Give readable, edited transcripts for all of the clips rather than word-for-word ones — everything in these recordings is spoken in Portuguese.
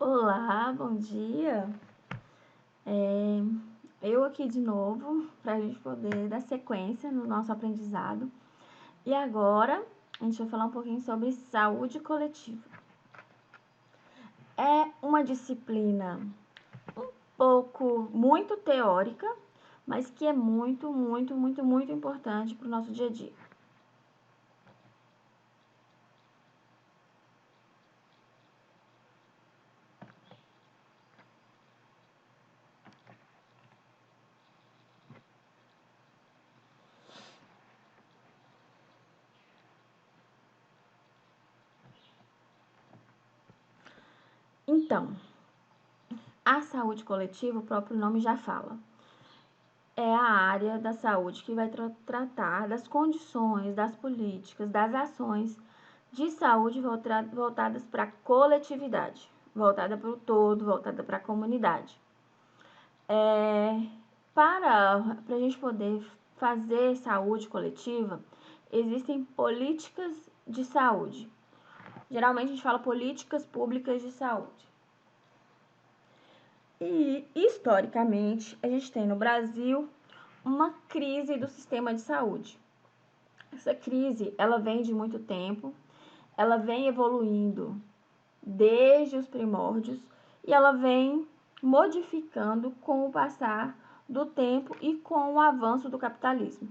Olá, bom dia. Eu aqui de novo para a gente poder dar sequência no nosso aprendizado. E agora a gente vai falar um pouquinho sobre saúde coletiva. É uma disciplina muito teórica, mas que é muito importante para o nosso dia a dia. Então, a saúde coletiva, o próprio nome já fala, é a área da saúde que vai tratar das condições, das políticas, das ações de saúde voltadas para a coletividade, voltada para o todo, voltada para a comunidade. Para a gente poder fazer saúde coletiva, existem políticas de saúde. Geralmente a gente fala políticas públicas de saúde. E, historicamente, a gente tem no Brasil uma crise do sistema de saúde. Essa crise, ela vem de muito tempo, ela vem evoluindo desde os primórdios e ela vem modificando com o passar do tempo e com o avanço do capitalismo.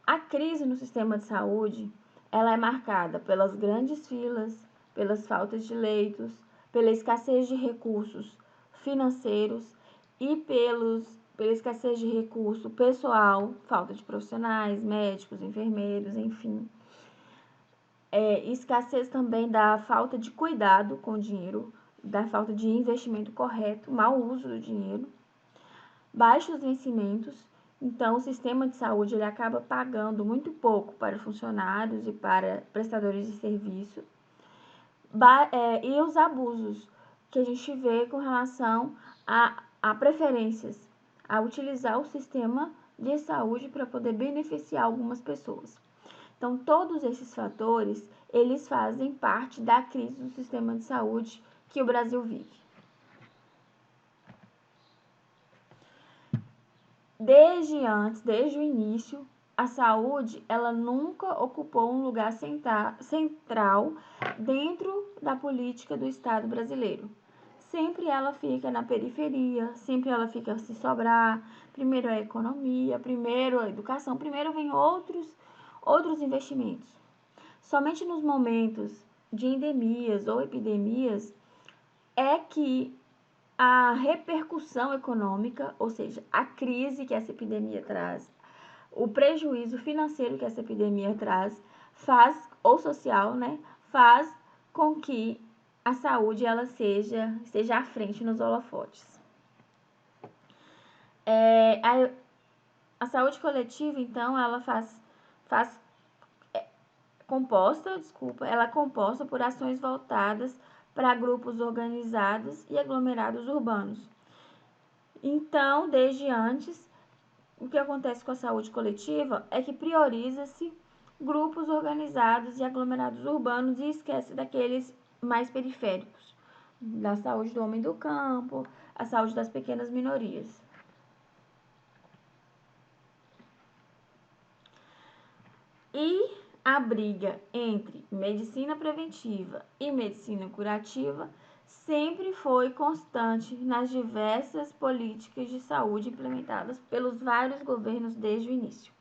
A crise no sistema de saúde, ela é marcada pelas grandes filas, pelas faltas de leitos, pela escassez de recursos financeiros e pela escassez de recurso pessoal, falta de profissionais, médicos, enfermeiros, enfim. Escassez também da falta de cuidado com o dinheiro, da falta de investimento correto, mau uso do dinheiro, baixos vencimentos. Então, o sistema de saúde ele acaba pagando muito pouco para funcionários e para prestadores de serviço. E os abusos que a gente vê com relação a preferências, a utilizar o sistema de saúde para poder beneficiar algumas pessoas. Então, todos esses fatores, eles fazem parte da crise do sistema de saúde que o Brasil vive. Desde o início, a saúde, ela nunca ocupou um lugar central dentro da política do Estado brasileiro. Sempre ela fica na periferia, sempre ela fica se sobrar. Primeiro a economia, primeiro a educação, primeiro vem outros investimentos. Somente nos momentos de endemias ou epidemias é que a repercussão econômica, ou seja, a crise que essa epidemia traz, o prejuízo financeiro que essa epidemia traz, ou social, né, faz com que a saúde ela esteja à frente nos holofotes. A saúde coletiva, então, ela ela é composta por ações voltadas para grupos organizados e aglomerados urbanos. Então, desde antes, o que acontece com a saúde coletiva é que prioriza-se grupos organizados e aglomerados urbanos e esquece daqueles mais periféricos, da saúde do homem do campo, a saúde das pequenas minorias. E a briga entre medicina preventiva e medicina curativa sempre foi constante nas diversas políticas de saúde implementadas pelos vários governos desde o início.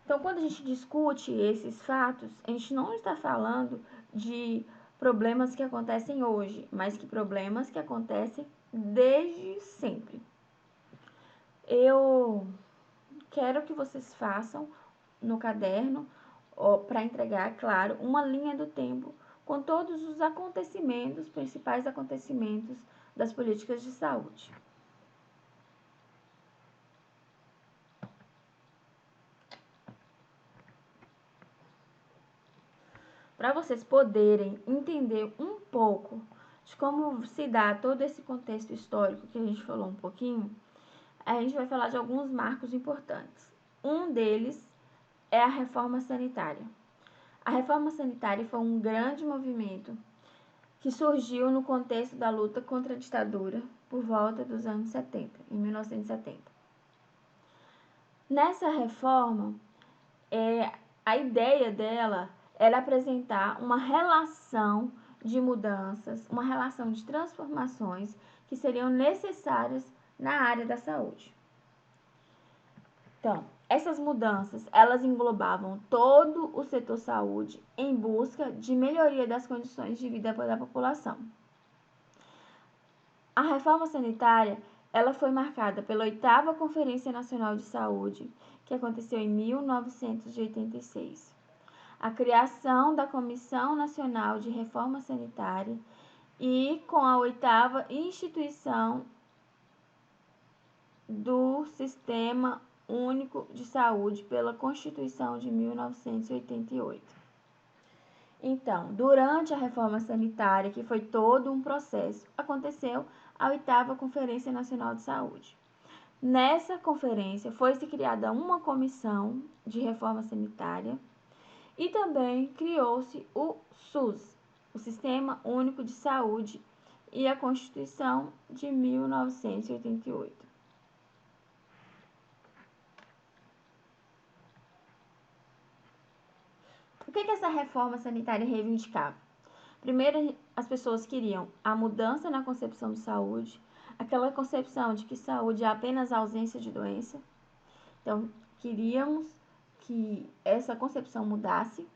Então, quando a gente discute esses fatos, a gente não está falando de problemas que acontecem hoje, mas que problemas que acontecem desde sempre. Eu quero que vocês façam no caderno, para entregar, claro, uma linha do tempo com todos os acontecimentos, principais acontecimentos das políticas de saúde. Para vocês poderem entender um pouco de como se dá todo esse contexto histórico que a gente falou um pouquinho, a gente vai falar de alguns marcos importantes. Um deles é a reforma sanitária. A reforma sanitária foi um grande movimento que surgiu no contexto da luta contra a ditadura por volta dos anos 70, em 1970. Nessa reforma, a ideia dela era apresentar uma relação de mudanças, uma relação de transformações que seriam necessárias na área da saúde. Então, essas mudanças, elas englobavam todo o setor saúde em busca de melhoria das condições de vida da população. A reforma sanitária, ela foi marcada pela 8ª Conferência Nacional de Saúde, que aconteceu em 1986. A criação da Comissão Nacional de Reforma Sanitária e com a 8ª instituição do Sistema Único de Saúde pela Constituição de 1988. Então, durante a reforma sanitária, que foi todo um processo, aconteceu a 8ª Conferência Nacional de Saúde. Nessa conferência foi-se criada uma comissão de reforma sanitária e também criou-se o SUS, o Sistema Único de Saúde, e a Constituição de 1988. O que essa reforma sanitária reivindicava? Primeiro, as pessoas queriam a mudança na concepção de saúde, aquela concepção de que saúde é apenas a ausência de doença. Então, queríamos que essa concepção mudasse.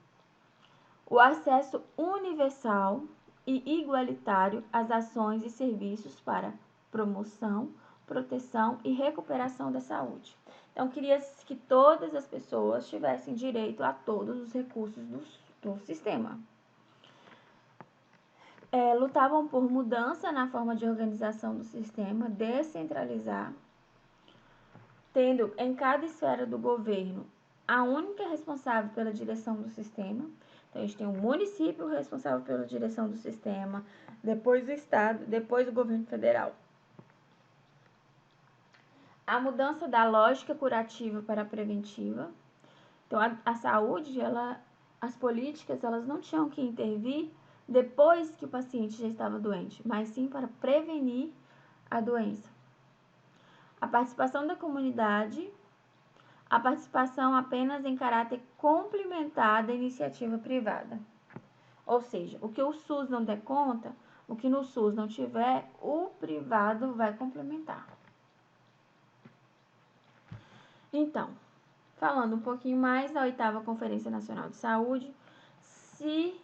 O acesso universal e igualitário às ações e serviços para promoção, proteção e recuperação da saúde. Então, queria-se que todas as pessoas tivessem direito a todos os recursos do sistema. Lutavam por mudança na forma de organização do sistema, descentralizar, tendo em cada esfera do governo a única responsável pela direção do sistema. Então, a gente tem o município responsável pela direção do sistema, depois o estado, depois o governo federal. A mudança da lógica curativa para a preventiva. Então, a saúde, as políticas, elas não tinham que intervir depois que o paciente já estava doente, mas sim para prevenir a doença. A participação da comunidade, a participação apenas em caráter complementar da iniciativa privada. Ou seja, o que o SUS não der conta, o que no SUS não tiver, o privado vai complementar. Então, falando um pouquinho mais, a 8ª Conferência Nacional de Saúde se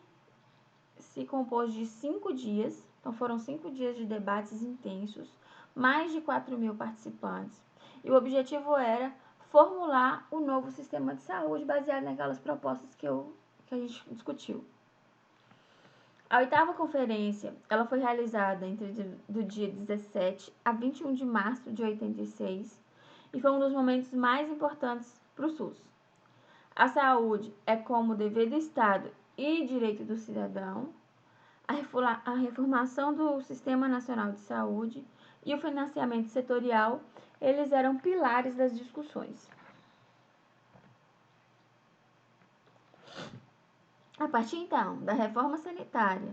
compôs de 5 dias, então foram 5 dias de debates intensos, mais de 4.000 participantes, e o objetivo era formular o novo sistema de saúde baseado naquelas propostas que a gente discutiu. A 8ª conferência, ela foi realizada do dia 17 a 21 de março de 86 e foi um dos momentos mais importantes para o SUS. A saúde é como dever do Estado e direito do cidadão, a reformação do Sistema Nacional de Saúde e o financiamento setorial, eles eram pilares das discussões. A partir, então, da reforma sanitária,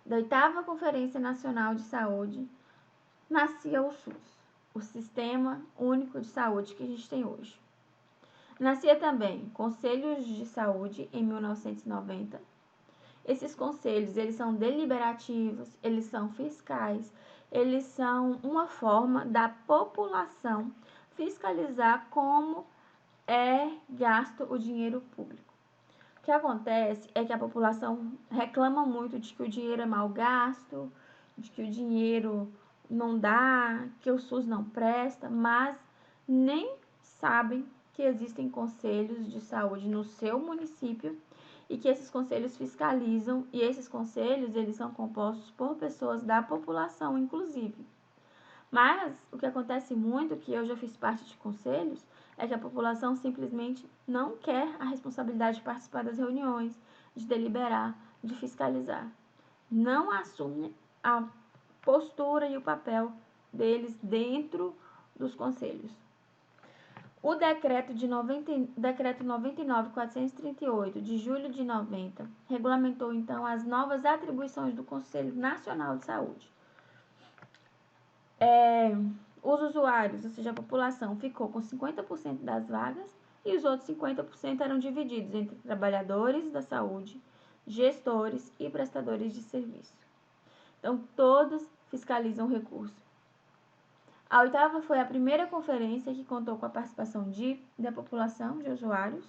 da 8ª Conferência Nacional de Saúde, nascia o SUS, o Sistema Único de Saúde que a gente tem hoje. Nascia também Conselhos de Saúde em 1990. Esses conselhos, eles são deliberativos, eles são fiscais, eles são uma forma da população fiscalizar como é gasto o dinheiro público. O que acontece é que a população reclama muito de que o dinheiro é mal gasto, de que o dinheiro não dá, que o SUS não presta, mas nem sabem que existem conselhos de saúde no seu município e que esses conselhos fiscalizam, e esses conselhos, eles são compostos por pessoas da população, inclusive. Mas o que acontece muito, que eu já fiz parte de conselhos, é que a população simplesmente não quer a responsabilidade de participar das reuniões, de deliberar, de fiscalizar. Não assume a postura e o papel deles dentro dos conselhos. O decreto 99.438, de julho de 90, regulamentou, então, as novas atribuições do Conselho Nacional de Saúde. Os usuários, ou seja, a população, ficou com 50% das vagas e os outros 50% eram divididos entre trabalhadores da saúde, gestores e prestadores de serviço. Então, todos fiscalizam o recurso. A 8ª foi a primeira conferência que contou com a participação da população, de usuários,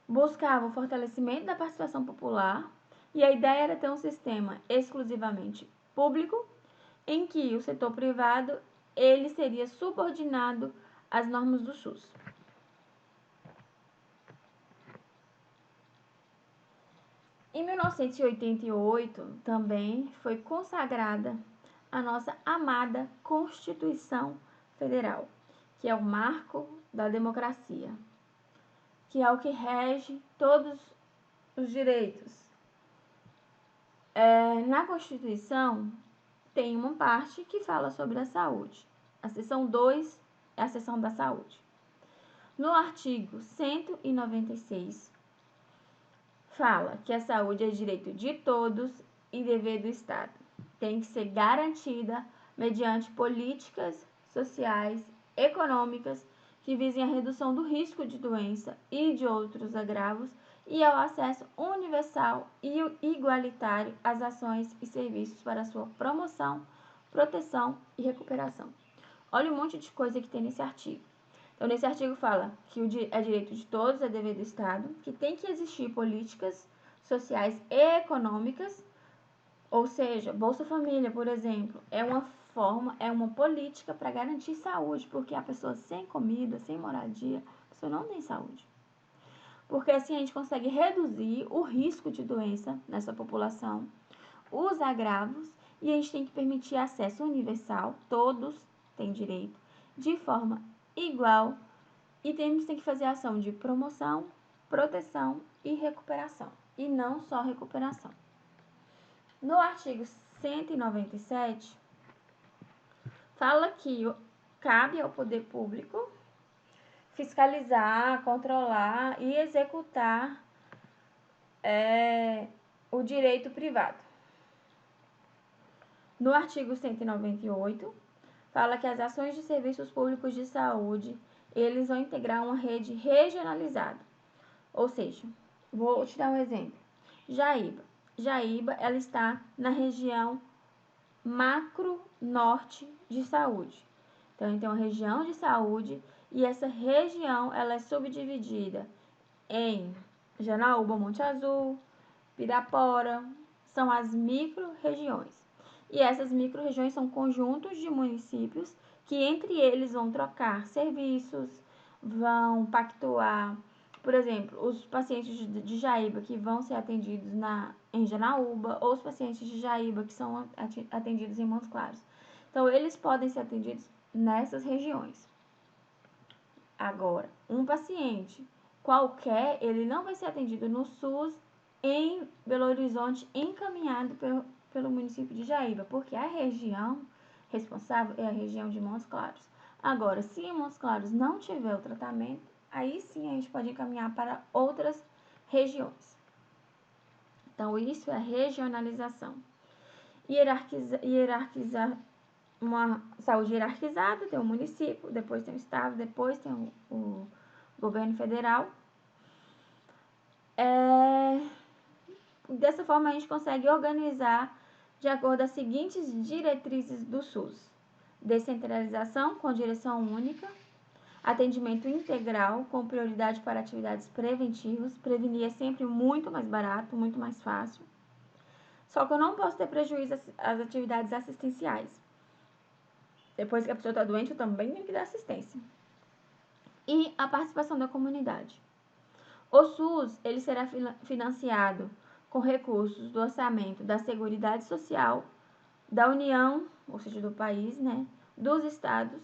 buscava o fortalecimento da participação popular e a ideia era ter um sistema exclusivamente público, em que o setor privado ele seria subordinado às normas do SUS. Em 1988, também foi consagrada a nossa amada Constituição Federal, que é o marco da democracia, que é o que rege todos os direitos. Na Constituição, tem uma parte que fala sobre a saúde. A seção 2 é a seção da saúde. No artigo 196, fala que a saúde é direito de todos e dever do Estado. Tem que ser garantida mediante políticas sociais, econômicas, que visem a redução do risco de doença e de outros agravos e ao acesso universal e igualitário às ações e serviços para sua promoção, proteção e recuperação. Olha um monte de coisa que tem nesse artigo. Então, nesse artigo fala que é direito de todos, é dever do Estado, que tem que existir políticas sociais e econômicas, ou seja, Bolsa Família, por exemplo, é uma política para garantir saúde, porque a pessoa sem comida, sem moradia, a pessoa não tem saúde. Porque assim a gente consegue reduzir o risco de doença nessa população, os agravos, e a gente tem que permitir acesso universal, todos têm direito, de forma igual, e tem que fazer ação de promoção, proteção e recuperação, e não só recuperação. No artigo 197, fala que cabe ao poder público fiscalizar, controlar e executar o direito privado. No artigo 198, fala que as ações de serviços públicos de saúde, eles vão integrar uma rede regionalizada. Ou seja, vou te dar um exemplo. Jaíba, ela está na região macro-norte de saúde. Então, tem uma região de saúde e essa região ela é subdividida em Janaúba, Monte Azul, Pirapora, são as micro-regiões. E essas micro-regiões são conjuntos de municípios que entre eles vão trocar serviços, vão pactuar. Por exemplo, os pacientes de Jaíba que vão ser atendidos em Janaúba, ou os pacientes de Jaíba que são atendidos em Montes Claros. Então, eles podem ser atendidos nessas regiões. Agora, um paciente qualquer, ele não vai ser atendido no SUS em Belo Horizonte, encaminhado pelo município de Jaíba, porque a região responsável é a região de Montes Claros. Agora, se em Montes Claros não tiver o tratamento, aí sim a gente pode encaminhar para outras regiões. Então, isso é regionalização. Hierarquizar uma saúde hierarquizada, tem o município, depois tem o estado, depois tem o governo federal. Dessa forma, a gente consegue organizar de acordo com as seguintes diretrizes do SUS: descentralização com direção única, atendimento integral com prioridade para atividades preventivas. Prevenir é sempre muito mais barato, muito mais fácil. Só que eu não posso ter prejuízo às atividades assistenciais. Depois que a pessoa está doente, eu também tenho que dar assistência. E a participação da comunidade. O SUS ele será financiado com recursos do orçamento da Seguridade Social, da União, ou seja, do país, dos estados,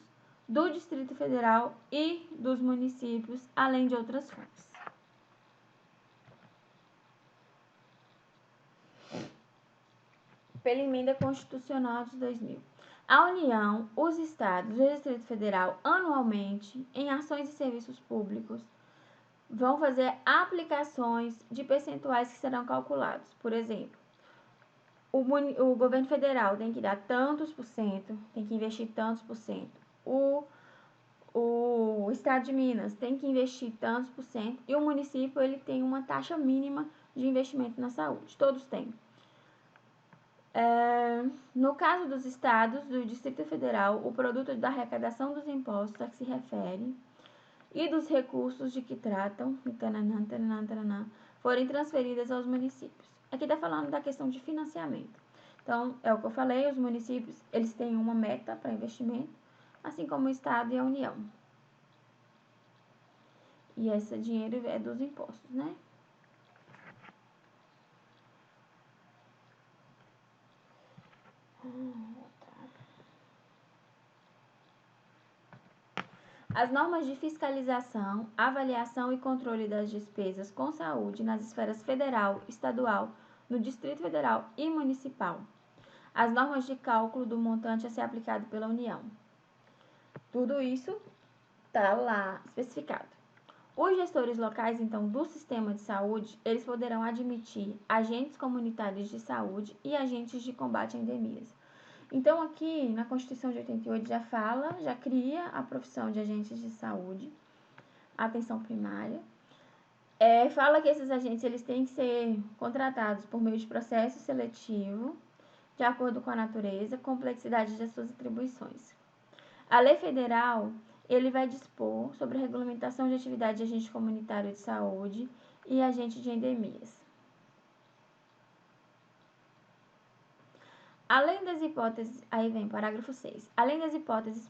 do Distrito Federal e dos municípios, além de outras fontes. Pela emenda constitucional de 2000. A União, os estados e o Distrito Federal, anualmente, em ações e serviços públicos, vão fazer aplicações de percentuais que serão calculados. Por exemplo, o governo federal tem que dar tantos por cento, tem que investir tantos por cento. O estado de Minas tem que investir tantos por cento e o município ele tem uma taxa mínima de investimento na saúde. Todos têm. No caso dos estados, do Distrito Federal, o produto da arrecadação dos impostos a que se refere e dos recursos de que tratam, forem transferidas aos municípios. Aqui está falando da questão de financiamento. Então, é o que eu falei, os municípios, eles têm uma meta para investimento, assim como o Estado e a União. E esse dinheiro é dos impostos, né? As normas de fiscalização, avaliação e controle das despesas com saúde nas esferas federal, estadual, no Distrito Federal e municipal. As normas de cálculo do montante a ser aplicado pela União. Tudo isso está lá especificado. Os gestores locais, então, do sistema de saúde, eles poderão admitir agentes comunitários de saúde e agentes de combate a endemias. Então, aqui na Constituição de 88 já fala, já cria a profissão de agentes de saúde, atenção primária. Fala que esses agentes eles têm que ser contratados por meio de processo seletivo, de acordo com a natureza, complexidade de suas atribuições. A lei federal, ele vai dispor sobre a regulamentação de atividade de agente comunitário de saúde e agente de endemias. Além das hipóteses, aí vem parágrafo 6. Além das hipóteses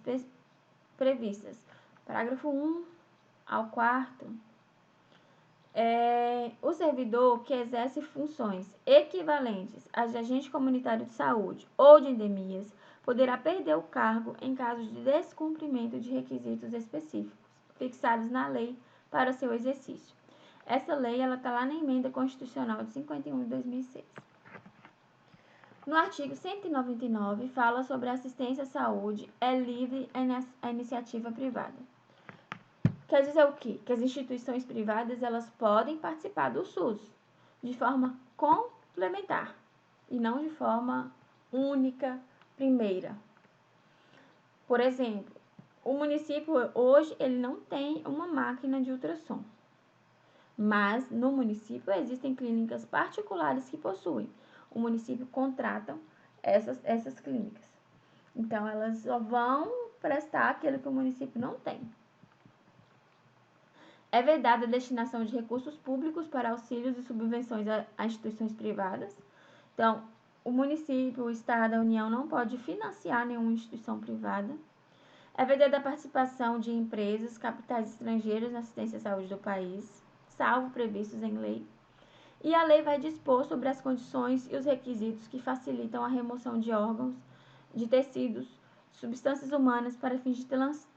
previstas, parágrafo 1 ao 4, o servidor que exerce funções equivalentes às de agente comunitário de saúde ou de endemias poderá perder o cargo em caso de descumprimento de requisitos específicos fixados na lei para seu exercício. Essa lei está lá na Emenda Constitucional de 51 de 2006. No artigo 199, fala sobre assistência à saúde é livre a iniciativa privada. Quer dizer o quê? Que as instituições privadas elas podem participar do SUS de forma complementar e não de forma única, primeira. Por exemplo, o município hoje ele não tem uma máquina de ultrassom, mas no município existem clínicas particulares que possuem. O município contrata essas clínicas. Então, elas só vão prestar aquilo que o município não tem. É vedada a destinação de recursos públicos para auxílios e subvenções a instituições privadas. Então, o município, o estado, a União não pode financiar nenhuma instituição privada. É vedada a participação de empresas, capitais estrangeiros na assistência à saúde do país, salvo previstos em lei. E a lei vai dispor sobre as condições e os requisitos que facilitam a remoção de órgãos, de tecidos, substâncias humanas para fins de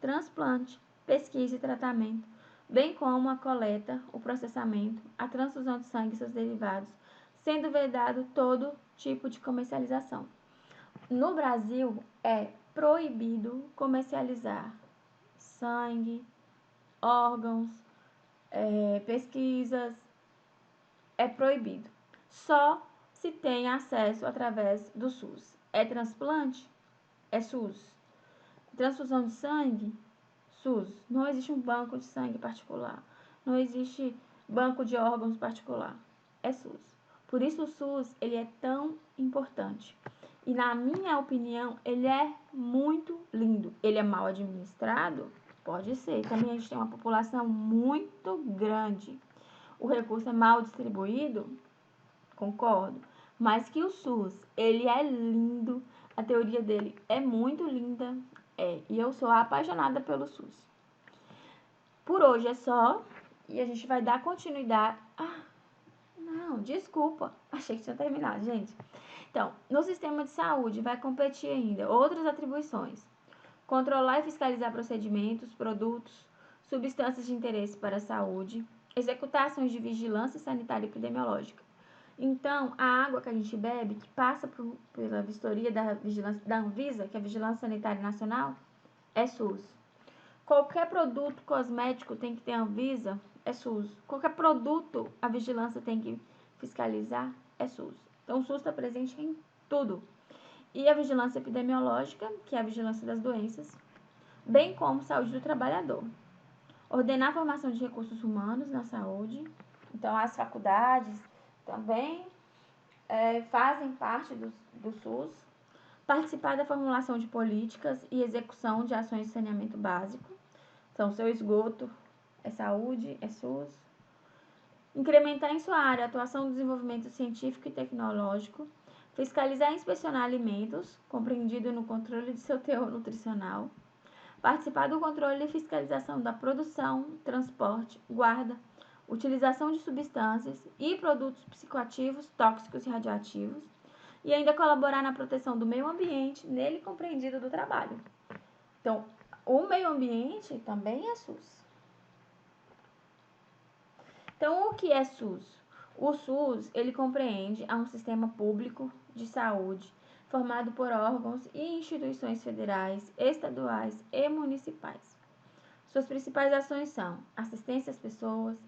transplante, pesquisa e tratamento, bem como a coleta, o processamento, a transfusão de sangue e seus derivados, sendo vedado todo tipo de comercialização. No Brasil, é proibido comercializar sangue, órgãos, pesquisas, é proibido. Só se tem acesso através do SUS. É transplante? É SUS. Transfusão de sangue? SUS. Não existe um banco de sangue particular. Não existe banco de órgãos particular. É SUS. Por isso o SUS ele é tão importante. E na minha opinião, ele é muito lindo. Ele é mal administrado? Pode ser. Também a gente tem uma população muito grande. O recurso é mal distribuído? Concordo. Mas que o SUS, ele é lindo. A teoria dele é muito linda. E eu sou apaixonada pelo SUS. Por hoje é só. E a gente vai dar continuidade. Não, desculpa. Achei que tinha terminado, gente. Então, no sistema de saúde vai competir ainda outras atribuições. Controlar e fiscalizar procedimentos, produtos, substâncias de interesse para a saúde, executar ações de vigilância sanitária e epidemiológica, Então, a água que a gente bebe, que passa pela vistoria da vigilância da Anvisa, que é a Vigilância Sanitária Nacional, é SUS. Qualquer produto cosmético tem que ter Anvisa, é SUS. Qualquer produto a vigilância tem que fiscalizar, é SUS. Então, o SUS está presente em tudo. E a vigilância epidemiológica, que é a vigilância das doenças, bem como saúde do trabalhador. Ordenar a formação de recursos humanos na saúde. Então, as faculdades também fazem parte do SUS. Participar da formulação de políticas e execução de ações de saneamento básico. Então, seu esgoto é saúde, é SUS. Incrementar em sua área a atuação no desenvolvimento científico e tecnológico. Fiscalizar e inspecionar alimentos, compreendido no controle de seu teor nutricional. Participar do controle e fiscalização da produção, transporte, guarda, utilização de substâncias e produtos psicoativos, tóxicos e radioativos. E ainda colaborar na proteção do meio ambiente, nele compreendido do trabalho. Então, o meio ambiente também é SUS. Então, o que é SUS? O SUS, ele compreende um sistema público de saúde formado por órgãos e instituições federais, estaduais e municipais. Suas principais ações são assistência às pessoas,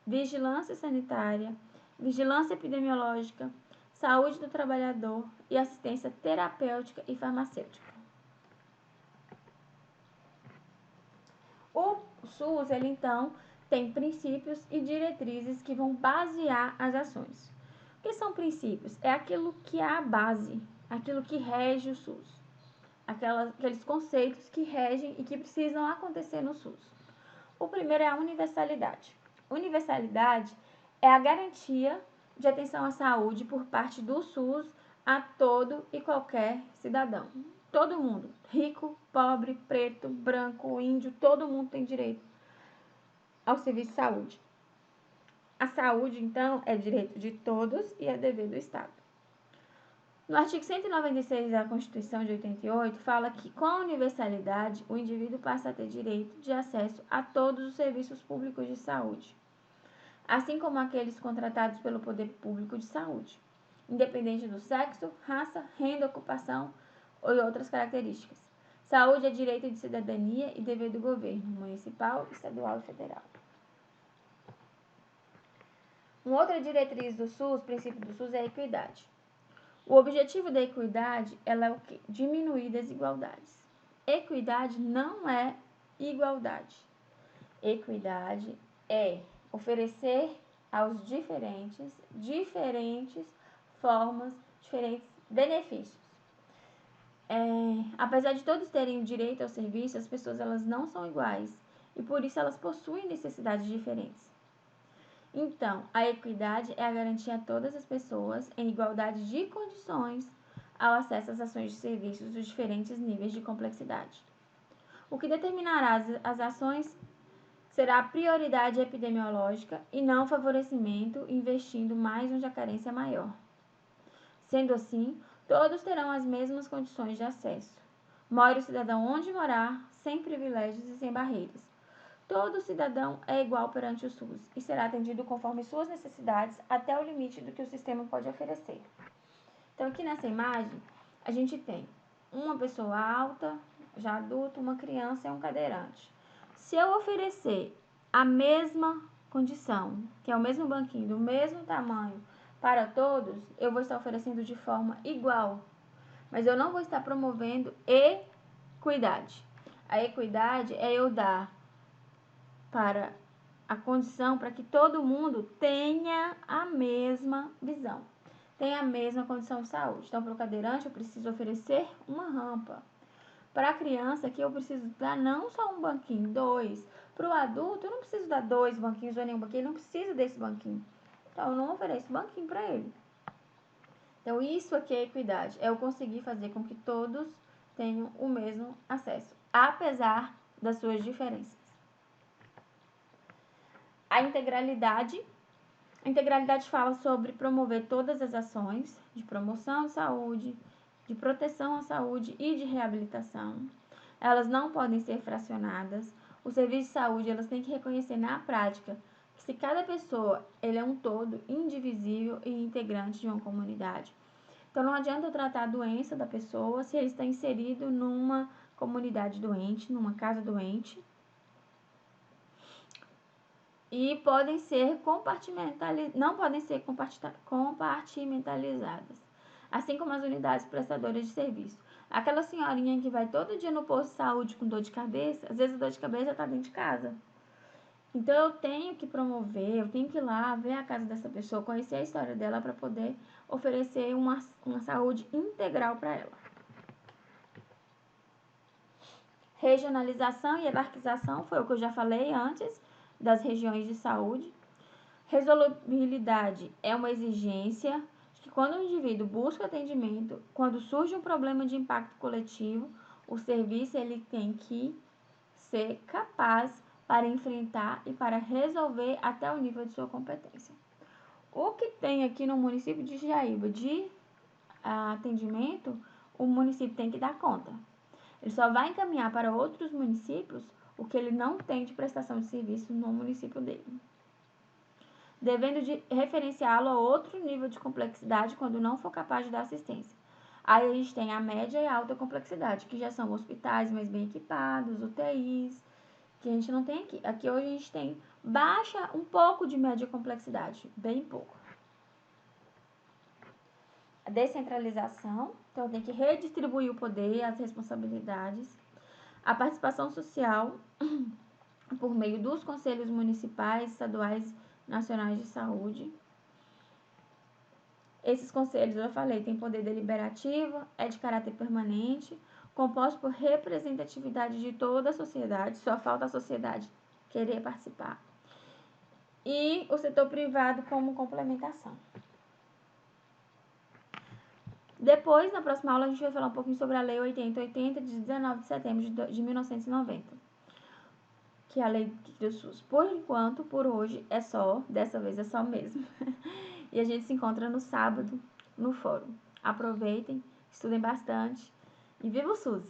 vigilância sanitária, vigilância epidemiológica, saúde do trabalhador e assistência terapêutica e farmacêutica. O SUS, ele então tem princípios e diretrizes que vão basear as ações. O que são princípios? É aquilo que é a base, aquilo que rege o SUS. Aqueles conceitos que regem e que precisam acontecer no SUS. O primeiro é a universalidade. Universalidade é a garantia de atenção à saúde por parte do SUS a todo e qualquer cidadão. Todo mundo, rico, pobre, preto, branco, índio, todo mundo tem direito ao serviço de saúde. A saúde, então, é direito de todos e é dever do Estado. No artigo 196 da Constituição de 88, fala que com a universalidade, o indivíduo passa a ter direito de acesso a todos os serviços públicos de saúde, assim como aqueles contratados pelo poder público de saúde, independente do sexo, raça, renda, ocupação ou outras características. Saúde é direito de cidadania e dever do governo municipal, estadual e federal. Uma outra diretriz do SUS, princípio do SUS, é a equidade. O objetivo da equidade é o quê? Diminuir desigualdades. Equidade não é igualdade. Equidade é oferecer aos diferentes formas, diferentes benefícios. Apesar de todos terem direito ao serviço, as pessoas elas não são iguais e por isso elas possuem necessidades diferentes. Então, a equidade é a garantia a todas as pessoas, em igualdade de condições, ao acesso às ações de serviços dos diferentes níveis de complexidade. O que determinará as ações será a prioridade epidemiológica e não o favorecimento, investindo mais onde a carência é maior. Sendo assim, todos terão as mesmas condições de acesso. More o cidadão onde morar, sem privilégios e sem barreiras. Todo cidadão é igual perante o SUS e será atendido conforme suas necessidades até o limite do que o sistema pode oferecer. Então, aqui nessa imagem, a gente tem uma pessoa alta, já adulta, uma criança e um cadeirante. Se eu oferecer a mesma condição, que é o mesmo banquinho, do mesmo tamanho para todos, eu vou estar oferecendo de forma igual, mas eu não vou estar promovendo equidade. A equidade é eu dar para a condição para que todo mundo tenha a mesma visão, tenha a mesma condição de saúde. Então, para o cadeirante, eu preciso oferecer uma rampa. Para a criança, aqui eu preciso dar não só um banquinho, 2. Para o adulto, eu não preciso dar 2 banquinhos ou nenhum banquinho, ele não precisa desse banquinho. Então, eu não ofereço banquinho para ele. Então, isso aqui é equidade, é eu conseguir fazer com que todos tenham o mesmo acesso, apesar das suas diferenças. A integralidade fala sobre promover todas as ações de promoção à saúde, de proteção à saúde e de reabilitação. Elas não podem ser fracionadas. Os serviços de saúde elas têm que reconhecer na prática que se cada pessoa ele é um todo indivisível e integrante de uma comunidade. Então, não adianta eu tratar a doença da pessoa se ele está inserido numa comunidade doente, numa casa doente. E podem ser não podem ser compartimentalizadas, assim como as unidades prestadoras de serviço. Aquela senhorinha que vai todo dia no posto de saúde com dor de cabeça, às vezes a dor de cabeça está dentro de casa. Então, eu tenho que promover, eu tenho que ir lá ver a casa dessa pessoa, conhecer a história dela para poder oferecer uma saúde integral para ela. Regionalização e hierarquização foi o que eu já falei antes das regiões de saúde. Resolubilidade é uma exigência que quando o indivíduo busca atendimento, quando surge um problema de impacto coletivo, o serviço ele tem que ser capaz para enfrentar e para resolver até o nível de sua competência. O que tem aqui no município de Jaíba de atendimento, o município tem que dar conta. Ele só vai encaminhar para outros municípios o que ele não tem de prestação de serviço no município dele, devendo de referenciá-lo a outro nível de complexidade quando não for capaz de dar assistência. Aí a gente tem a média e a alta complexidade, que já são hospitais mais bem equipados, UTIs, que a gente não tem aqui. Aqui hoje a gente tem baixa, um pouco de média complexidade, bem pouco. A descentralização, então tem que redistribuir o poder, as responsabilidades. A participação social por meio dos conselhos municipais, estaduais, nacionais de saúde. Esses conselhos, eu já falei, têm poder deliberativo, é de caráter permanente, composto por representatividade de toda a sociedade, só falta a sociedade querer participar. E o setor privado como complementação. Depois, na próxima aula, a gente vai falar um pouquinho sobre a Lei 8080, de 19 de setembro de 1990, que é a lei do SUS. Por enquanto, por hoje, é só, dessa vez é só mesmo. E a gente se encontra no sábado, no fórum. Aproveitem, estudem bastante e viva o SUS!